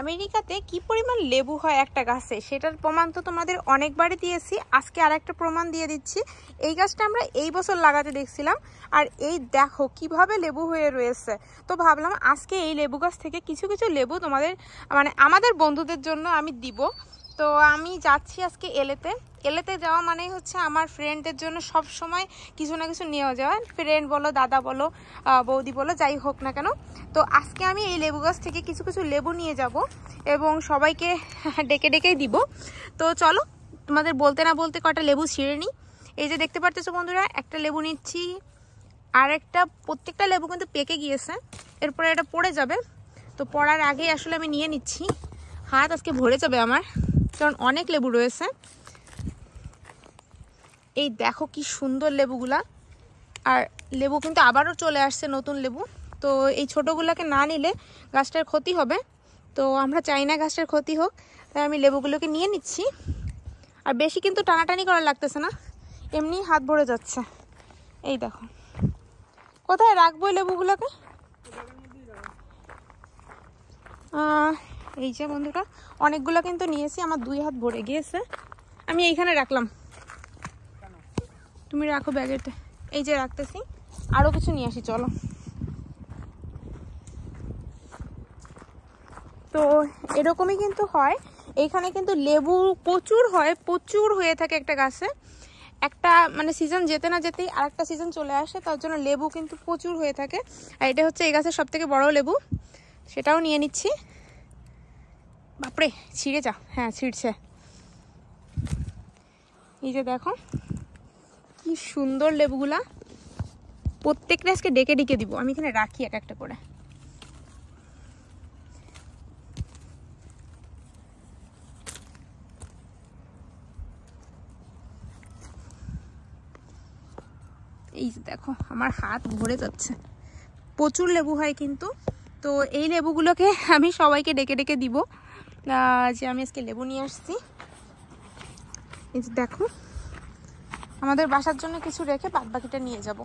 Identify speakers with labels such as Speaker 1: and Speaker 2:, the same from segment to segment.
Speaker 1: আমেরিকাতে কি পরিমাণ লেবু হয় একটা গাছে সেটার প্রমাণ তো তোমাদের অনেকবারই দিয়েছি। আজকে আরেকটা প্রমাণ দিয়ে দিচ্ছি। এই গাছটা আমরা এই বছর লাগাতে দেখছিলাম, আর এই দেখো কিভাবে লেবু হয়ে রয়েছে। তো ভাবলাম আজকে এই লেবু গাছ থেকে কিছু কিছু লেবু তোমাদের মানে আমাদের বন্ধুদের জন্য আমি দিব। তো আমি যাচ্ছি আজকে এলেতে যাওয়া মানেই হচ্ছে আমার ফ্রেন্ডদের জন্য সব সময় কিছু না কিছু নিয়ে যাওয়া, ফ্রেন্ড বলো, দাদা বলো, বৌদি বলো, যাই হোক না কেন। তো আজকে আমি এই লেবু গাছ থেকে কিছু কিছু লেবু নিয়ে যাব এবং সবাইকে ডেকে ডেকেই দিব। তো চলো তোমাদের বলতে না বলতে কটা লেবু ছিঁড়ে নিই। এই যে দেখতে পাচ্ছ বন্ধুরা, একটা লেবু নিচ্ছি, আর একটা প্রত্যেকটা লেবু কিন্তু পেকে গিয়েছে, এরপরে এটা পড়ে যাবে। তো পড়ার আগেই আসলে আমি নিয়ে নিচ্ছি, হাত আজকে ভরে যাবে আমার, কারণ অনেক লেবু রয়েছে। এই দেখো কি সুন্দর লেবুগুলা, আর লেবু কিন্তু আবারও চলে আসছে নতুন লেবু। তো এই ছোটোগুলোকে না নিলে গাছটার ক্ষতি হবে, তো আমরা চাই না গাছটার ক্ষতি হোক, তাই আমি লেবুগুলোকে নিয়ে নিচ্ছি। আর বেশি কিন্তু টানাটানি করা লাগতেছে না, এমনি হাত ভরে যাচ্ছে। এই দেখো, কোথায় রাখবো এই লেবুগুলোকে? এই যে বন্ধুরা, অনেকগুলো কিন্তু নিয়েছি, আমার 2 হাত ভরে গিয়েছে। আমি এইখানে রাখলাম, তুমি রাখো ব্যাগেতে। এই যে রাখতেছি, আরও কিছু নিয়ে আসি চলো। তো এরকমই কিন্তু হয়, এইখানে কিন্তু লেবু প্রচুর হয়, প্রচুর হয়ে থাকে একটা গাছে। একটা মানে সিজন যেতে না যেতেই আরেকটা সিজন চলে আসে, তার জন্য লেবু কিন্তু প্রচুর হয়ে থাকে। আর এটা হচ্ছে এই গাছের সবথেকে বড় লেবু, সেটাও নিয়ে নিচ্ছি। বাপরে ছিঁড়ে যা, হ্যাঁ ছিঁড়ছে। এই যে দেখো কি সুন্দর লেবুগুলা, প্রত্যেকটা আজকে ডেকে ডেকে দিব। আমি এখানে রাখি এক একটা করে। এই যে দেখো আমার হাত ভরে যাচ্ছে, প্রচুর লেবু হয় কিন্তু। তো এই লেবুগুলোকে আমি সবাইকে ডেকে ডেকে দিব যে আমি আজকে লেবু নিয়ে আসছি। এই যে দেখো, আমাদের বাসার জন্য কিছু রেখে বাদ বাকিটা নিয়ে যাব।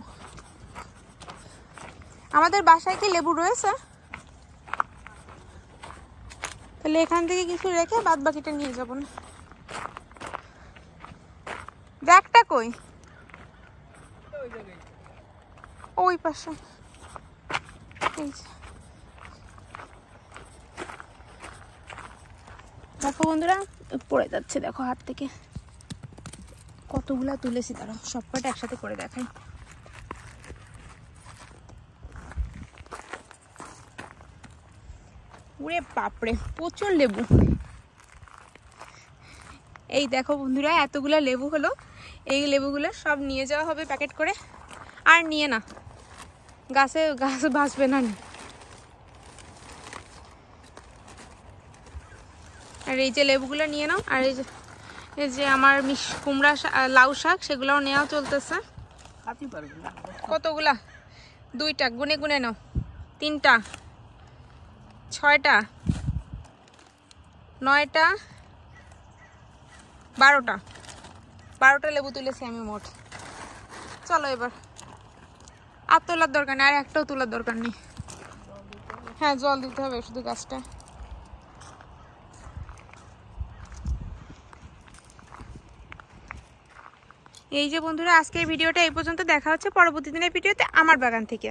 Speaker 1: আমাদের বাসায় কি লেবু রয়েছে? তাহলে এখান থেকে কিছু রেখে বাদ বাকিটা নিয়ে যাব না। ব্যাগটা কই? ওই পাশে। এই যে দেখো বন্ধুরা, পড়ে যাচ্ছে দেখো হাত থেকে। কতগুলা তুলেছি, তারা সব কটা একসাথে করে দেখাই। ওরে বাপরে, প্রচুর লেবু। এই দেখো বন্ধুরা, এতগুলা লেবু হলো। এই লেবুগুলো সব নিয়ে যাওয়া হবে প্যাকেট করে, আর নিয়ে না, গাছ বাঁচবে না। আর এই যে লেবুগুলো নিয়ে নাও, আর এই যে আমার কুমড়া লাউ শাক সেগুলোও নেওয়া চলতেছে। কতগুলা? 2টা, গুনে গুনে নাও। 3টা, 6টা, 9টা, 12টা লেবু তুলেছি আমি মোট। চলো এবার, আর তোলার দরকার নেই, আর একটাও তোলার দরকার নেই। হ্যাঁ জল দিতে হবে শুধু গাছটা। এই যে বন্ধুরা, আজকের ভিডিওটা এই পর্যন্ত। দেখা হচ্ছে পরবর্তী দিনের ভিডিওতে আমার বাগান থেকে।